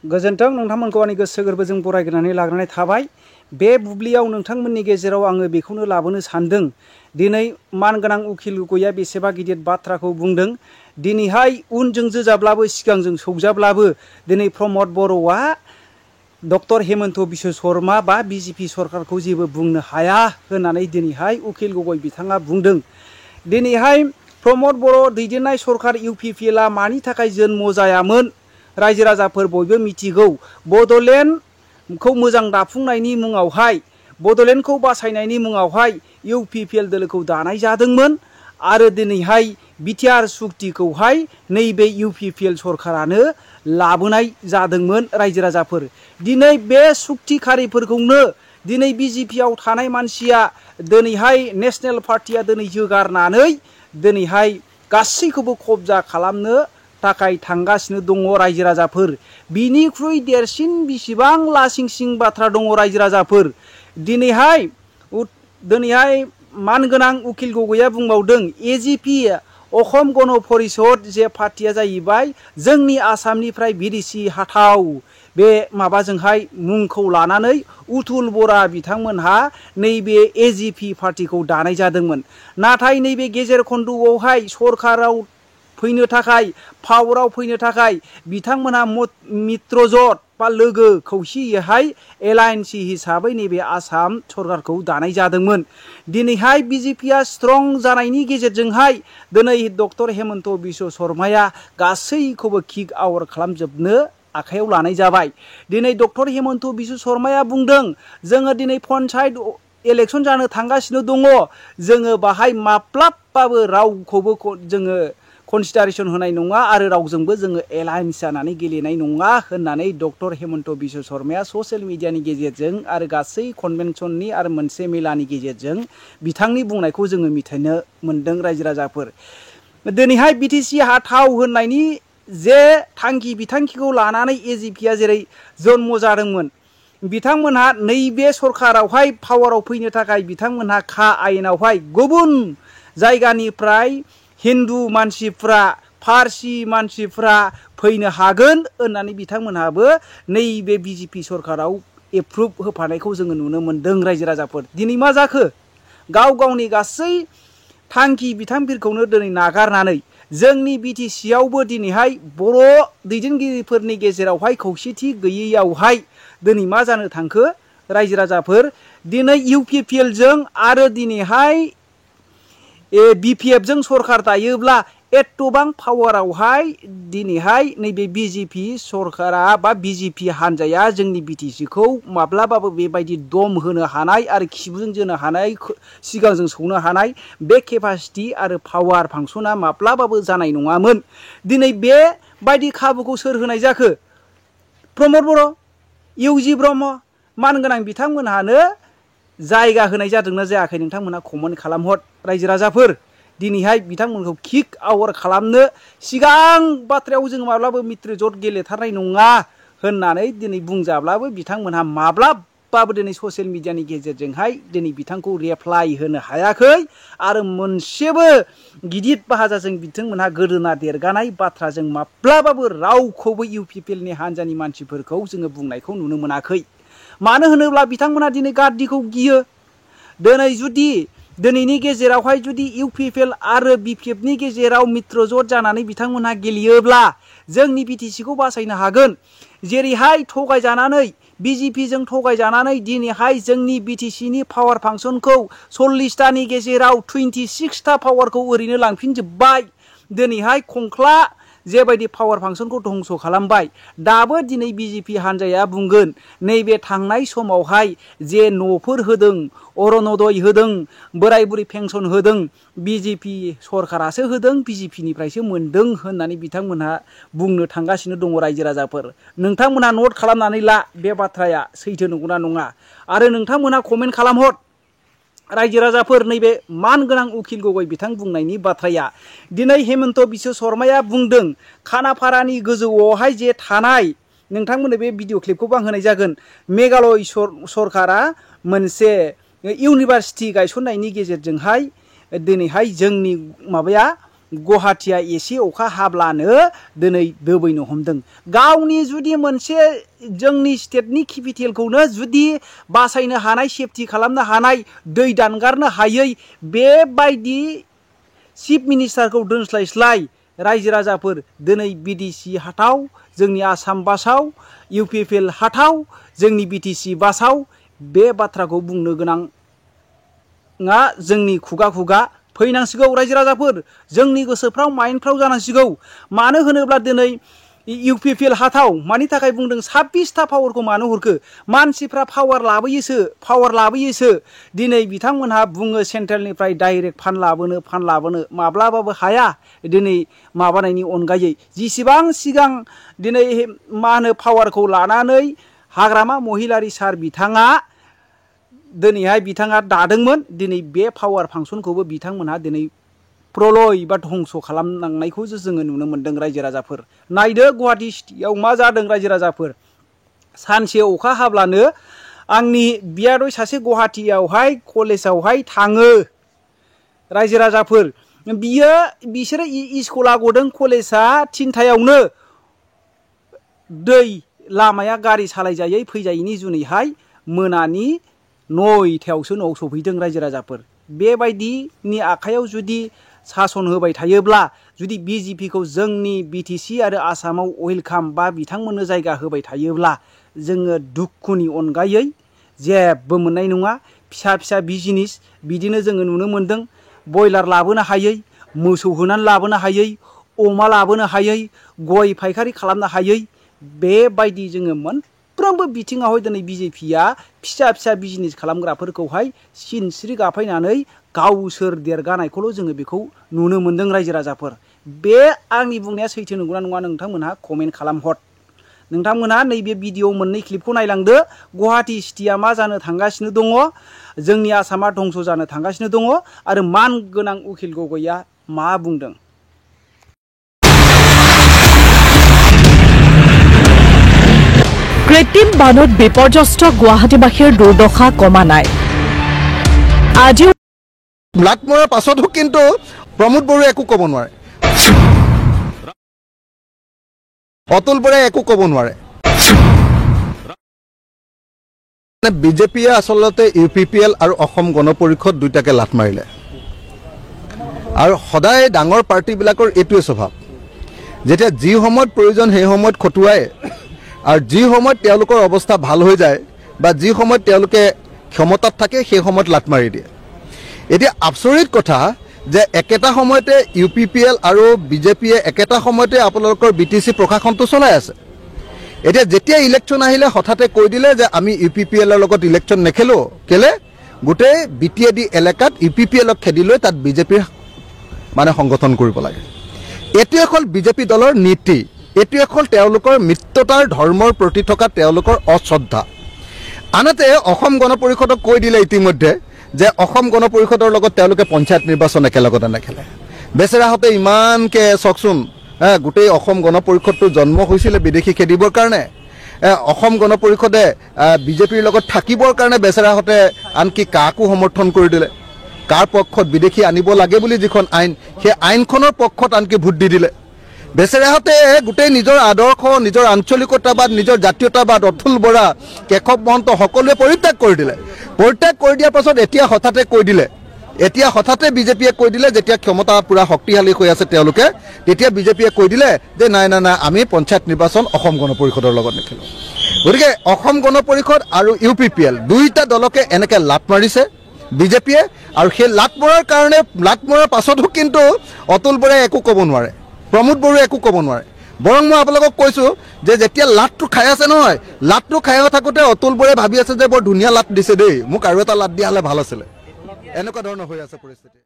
गोजोन्थों नोंथांमोनखौ आंनि गोसो गोरबोजों बरायग्रोनानै लाग्रोनाय थाबाय। बे बुब्लियाव नोंथांमोननि गेजेराव आङो बेखौनो लाबोनो सानदों। दिनै मानगोनां उखिल गगैया बेसेबा गिदिर बाथ्राखौ बुंदों। दिनैहाय उनजों जोजाब्लाबो सिगांजों सौजाब्लाबो दिनै प्रमद बर'आ डक्टर हेमन्त बिश्व शर्मा बा बिजेपि सरकारखौ जेबो बुंनो हाया होननानै दिनैहाय उखिल गगৈ बिथाङा बुंदों। दिनैहाय प्रमद बर' दैदेननाय सरकार इउपिपिएलआ मानि थाखाय जन्म जायामोन रायजो राजाफोर बयबो मिथिगौ। बड'लेण्डखौ मोजां दाफुंनायनि मुङावहाय बड'लेण्डखौ बासायनायनि मुङावहाय इउपिपिएल दोलोखौ दानाय जादोंमोन आरो दिनैहाय बिटिआर सुक्तिखौहाय नैबे इउपिपिएल सरकारानो लाबोनाय जादोंमोन रायजो राजाफोर। दिनै बे सुक्तिखारिफोरखौनो दिनै बिजेपिआव थानाय मानसिया दिनैहाय नेशनेल पार्टिया दिनै जोगारनानै दिनैहाय गासैखौबो कब्जा खालामनो थाखाय थांगासिनो दङ रायजो राजाफोर। बिनिख्रुइ देरसिन बिसिबां लासिंसिं बाथ्रा दङ रायजो राजाफोर। दिनैहाय मानगोनां उखिल गगैया बुंबावदों एजिपि अखम गण परिषद जे पार्टिया जाहैबाय जोंनि आसामनिफ्राय बिदेसि हाथाव बे माबाजोंहाय मुंखौ लानानै उथुल बरा बिथांमोनहा नैबे एजिपि पार्टिखौ दानाय जादोंमोन। नाथाय नैबे गेजेर खन्द'आवहाय सरकाराव फैनो थाखाय पावाराव फैनो थाखाय बिथांमोनहा मित्रजोट बा लोगो खौसेयैहाय एलायन्सि हिसाबै नैबे आसाम सरकारखौ दानाय जादोंमोन। दिनैहाय बिजेपिआ स्ट्रं जानायनि गेजेरजोंहाय दिनै डक्टर हेमन्त बिश्व शर्माया गासैखौबो किक आउट खालामजोबनो आखायाव लानाय जाबाय। दिनै डक्टर हेमन्त बिश्व शर्माया बुंदों जोङो दिनै पन्चायत इलेक्सन जानो थांगासिनो दङ, जोङो बाहाय माब्लाबाबो रावखौबो जोङो कनसिडारेसन होनाय नङा आरो रावजोंबो जोङो एलायन्स जानानै गेलेनाय नङा होननानै डक्टर हेमन्त बिश्व शर्माया ससियेल मिडियानि गेजेरजों आरो गासै कनभेनसननि आरो मोनसे मेलानि गेजेरजों बिथांनि बुंनायखौ जोङो मिथिनो मोन्दों रायजो राजाफोर। दिनैहाय बिटिसि हाथाव होननायनि जे थांखि बिथांखिखौ लानानै एजिपिआ जेरै जन्म जादोंमोन, बिथांमोनहा नैबे सरकारावहाय पावाराव फैनो थाखाय बिथांमोनहा खा आयेनावहाय गुबुन जायगानिफ्राय हिन्दु मानसिफ्रा फारसि मानसिफ्रा फैनो हागोन होननानै बिथांमोनहाबो नैबे बिजेपि सरकाराव एप्रुभ होफानायखौ जोङो नुनो मोन्दों रायजो राजाफोर। दिनै मा जाखो? गाव गावनि गासै थांखि बिथांखिखौनो दिनै नागारनानै जोंनि बिटिसिआवबो दिनैहाय बर' दैदेनगिरिफोरनि गेजेरावहाय खौसेथि गैयैयावहाय दिनै मा जानो थांखो रायजो राजाफोर? दिनै इउपिपिएलजों आरो दिनैहाय बिपिएफजों सरकार दायोब्ला एथबां पावारावहाय दिनैहाय नैबे बिजेपि सरकारा बा बिजेपि हान्जाया जोंनि बिटिसिखौ माब्लाबाबो बेबायदि दम होनो हानाय आरो खिबुजों जोनो हानाय सिगांजों सौनो हानाय बे केपासिटि आरो पावार फांसना माब्लाबाबो जानाय नङामोन। दिनै बेबायदि खाबुखौ सोर होनाय जाखो? प्रमद बर', इउजि ब्रह्म मानगोनां बिथांमोनहानो जायगा होनाय जादोंना जायाखै नोंथांमोनहा कमेन्ट खालामहर रायजो राजाफोर। दिनैहाय बिथांमोनखौ किक आउट खालामनो सिगां बाथ्रायाव जों माब्लाबो मित्रजोट गेलेथारनाय नङा होननानै दिनै बुंजाब्लाबो बिथांमोनहा माब्लाबाबो दिनै ससियेल मिडियानि गेजेरजोंहाय दिनै बिथांखौ रिप्लाइ होनो हायाखै आरो मोनसेबो गिदिर बाहाजाजों बिथांमोनहा गोदोना देरगानाय बाथ्राजों माब्लाबाबो रावखौबो इउपिपिएलनि हान्जानि मानसिफोरखौ जोङो बुंनायखौ नुनो मोनाखै। मानो होनोब्ला बिथांमोना दिनै गार्दिखौ गियो। दिनै जुदि दिनैनि गेजेरावहाय जुदि इउपिपिएल आरो बिपिएफनि गेजेराव मित्रजोट जानानै बिथांमोनहा गेलेयोब्ला जोंनि बिटिसिखौ बासायनो हागोन। जेरैहाय थगायजानानै बिजेपिजों थगायजानानै दिनैहाय जोंनि बिटिसिनि पावार फांसनखौ 40टानि गेजेराव 26टा पावारखौ ओरैनो लांफिनजोब्बाय। दिनैहाय खंख्ला जेबायदि पावार फांसनखौ धंस खालामबाय। दाबो दिनै बिजेपि हान्जाया बुंगोन नैबे थांनाय समावहाय जे न'फोर होदों, अरुण'दय होदों, बोराय बुरै पेन्सन होदों, बिजेपि सरकारासो होदों, बिजेपिनिफ्रायसो मोनदों होननानै बिथांमोनहा बुंनो थांगासिनो दङ रायजो राजाफोर। नोंथांमोनहा नट खालामनानै ला बे बाथ्राया सैथो नंगौना नङा आरो नोंथांमोनहा कमेन्ट खालामहर रायजो राजाफोर। नैबे मानगोनां उखिल गगै बिथां बुंनायनि बाथ्राया दिनै हेमन्त बिश्व शर्माया बुंदों खानाफारानि गोजौआवहाय जे थानाय, नोंथांमोननो बे भिडिअ क्लिपखौबो आं होनाय जागोन, मेघालय सरकारा मोनसे इउनिभारसिटि गायसननायनि गेजेरजोंहाय दिनैहाय जोंनि माबाया गुवाहाटिया एसे अखा हाब्लानो दिनै दोबैनो हमदों। गावनि जुदि मोनसे जोंनि स्टेटनि केपिटेलखौनो जुदि बासायनो हानाय सेफटि खालामनो हानाय दै दानगारनो हायै बेबायदि चिफ मिनिस्टारखौ दोनस्लायस्लाय रायजो राजाफोर दिनै बिटिसि हाथाव जोंनि आसाम बासाव इउपिपिएल हाथाव जोंनि बिटिसि बासाव बे बाथ्राखौ बुंनो गोनाङा जोंनि खुगा खुगा फैनांसिगौ। रायजो राजाफोर जोंनि गोसोफ्राव माइन्डफ्राव जानांसिगौ। मानो होनोब्ला दिनै इउपिपिएल हाथाव मानि थाखाय बुंदों 26टा पावारखौ मानो हरखो? मानसिफ्रा पावार लाबोयोसो दिनै बिथांमोनहा बुङो सेन्ट्रेलनिफ्राय डाइरेक्ट फान्ड लाबोनो माब्लाबाबो हाया। दिनै माबानायनि अनगायै जिसिबां सिगां दिनै मा होनो पावारखौ लानानै हाग्रामा महिलारि सार बिथाङा दिनैहाय बिथाङा दादोंमोन। दिनै बे पावार फांसनखौबो बिथांमोनहा दिनै प्रलय बा धंस खालामलांनायखौसो जोङो नुनो मोन्दों। रायजो राजाफोर नायदो गुवाहाटि सिटियाव मा जादों। रायजो राजाफोर सानसे अखा हाब्लानो आंनि बियादै सासे गुवाहाटियावहाय कलेजावहाय थाङो। रायजो राजाफोर बिसोरो स्कुला गदों कलेजा 3टायावनो दै लामाया गारि सालायजायै फैजायैनि जुनैहाय मोनानि 9टायावसो न'आव सफैदों। रायजो राजाफोर बेबायदिनि आखायाव जुदि सासन होबाय थायोब्ला जुदि बिजेपिखौ जोंनि बिटिसि आरो आसामाव वेलकाम बा बिथांमोननो जायगा होबाय थायोब्ला जोङो दुखुनि अनगायै जेबो मोननाय नङा। फिसा बिजनेस बिदिनो जोङो नुनो मोन्दों। बयलार लाबोनो हायै, मोसौ होनानै लाबोनो हायै, अमा लाबोनो हायै, गय फायखारि खालामनो हायै बेबायदि जोङो मोनफ्रोमबो बिथिङावहाय दिनै बिजेपिया फिसा बिजनेस खालामग्राफोरखौहाय सिनस्रि गाफायनानै गावसोर देरगानायखौल' जोङो बेखौ नुनो मोन्दों। रायजो राजाफोर बे आंनि बुंनाया सैथो नंगौना नङा नोंथांमोनहा कमेन्ट खालामहर। नोंथांमोनहा नैबे भिडिअ मोननै क्लिपखौ नायलांदो। गुवाहाटि सिटिया मा जानो थांगासिनो दङ, जोंनि आसामा धंस जानो थांगासिनो दङ आरो मान गोनां उकिल गगैया मा बुंदों। কৃত্ৰিম বানত বিপৰ্যস্ত গুৱাহাটীবাসীৰ দুৰ্দশা কমা নাই। আজিও লাট মৰাৰ পাছতো কিন্তু প্ৰমোদ বড়োৱে একো ক'ব নোৱাৰে, অতুল বৰাই একো ক'ব নোৱাৰে। বিজেপিয়ে আচলতে ইউপিপিএল আৰু অসম গণ পৰিষদ দুইটাকে লাট মাৰিলে আৰু সদায় ডাঙৰ পাৰ্টিবিলাকৰ এইটোৱে স্বভাৱ, যেতিয়া যি সময়ত প্ৰয়োজন সেই সময়ত খটুৱাই আৰু যি সময়ত তেওঁলোকৰ অৱস্থা ভাল হৈ যায় বা যি সময়ত তেওঁলোকে ক্ষমতাত থাকে সেই সময়ত লাট মাৰি দিয়ে। এতিয়া আচৰিত কথা যে একেটা সময়তে ইউপিপিএল আৰু বিজেপিয়ে একেটা সময়তে আপোনালোকৰ বিটিচি প্ৰশাসনটো চলাই আছে। এতিয়া যেতিয়া ইলেকশ্যন আহিলে হঠাতে কৈ দিলে যে আমি ইউপিপিএলৰ লগত ইলেকশ্যন নেখেলোঁ, কেলে গোটেই বিটিএডি এলেকাত ইউপিপিএলক খেদি লৈ তাত বিজেপিৰ মানে সংগঠন কৰিব লাগে। এইটোৱে হ'ল বিজেপি দলৰ নীতি, এইটোৱে হ'ল তেওঁলোকৰ মিত্ৰতাৰ ধৰ্মৰ প্ৰতি থকা তেওঁলোকৰ অশ্ৰদ্ধা। আনহাতে অসম গণ পৰিষদক কৈ দিলে ইতিমধ্যে যে অসম গণ পৰিষদৰ লগত তেওঁলোকে পঞ্চায়ত নিৰ্বাচন একেলগতে নেখেলে। বেচেৰাহঁতে ইমানকৈ চাওকচোন, গোটেই অসম গণ পৰিষদটো জন্ম হৈছিলে বিদেশী খেদিবৰ কাৰণে। অসম গণ পৰিষদে বিজেপিৰ লগত থাকিবৰ কাৰণে বেচেৰাহঁতে আনকি কাকো সমৰ্থন কৰি দিলে। কাৰ পক্ষত বিদেশী আনিব লাগে বুলি যিখন আইন, সেই আইনখনৰ পক্ষত আনকি ভোট দি দিলে। বেচেৰাহঁতে গোটেই নিজৰ আদৰ্শ, নিজৰ আঞ্চলিকতাবাদ, নিজৰ জাতীয়তাবাদ, অতুল বৰা, কেশৱ মহন্ত সকলোৱে পৰিত্যাগ কৰি দিলে। পৰিত্যাগ কৰি দিয়াৰ পাছত এতিয়া হঠাতে বিজেপিয়ে কৈ দিলে, যেতিয়া ক্ষমতা পূৰা শক্তিশালী হৈ আছে তেওঁলোকে, তেতিয়া বিজেপিয়ে কৈ দিলে যে নাই আমি পঞ্চায়ত নিৰ্বাচন অসম গণ পৰিষদৰ লগত নেখেলোঁ। গতিকে অসম গণ পৰিষদ আৰু ইউপিপিএল দুইটা দলকে এনেকৈ লাট মাৰিছে বিজেপিয়ে, আৰু সেই লাট মৰাৰ পাছতো কিন্তু অতুল বৰাই একো ক'ব নোৱাৰে, প্ৰমোদ বড়োৱে একো ক'ব নোৱাৰে। বৰং মই আপোনালোকক কৈছোঁ যে যেতিয়া লাটটো খাই আছে নহয়, লাটটো খাই থাকোঁতে অতুল বৰাই ভাবি আছে যে বৰ ধুনীয়া লাট দিছে দেই, মোক আৰু এটা লাট দিয়া হ'লে ভাল আছিলে। এনেকুৱা ধৰণৰ হৈ আছে পৰিস্থিতি।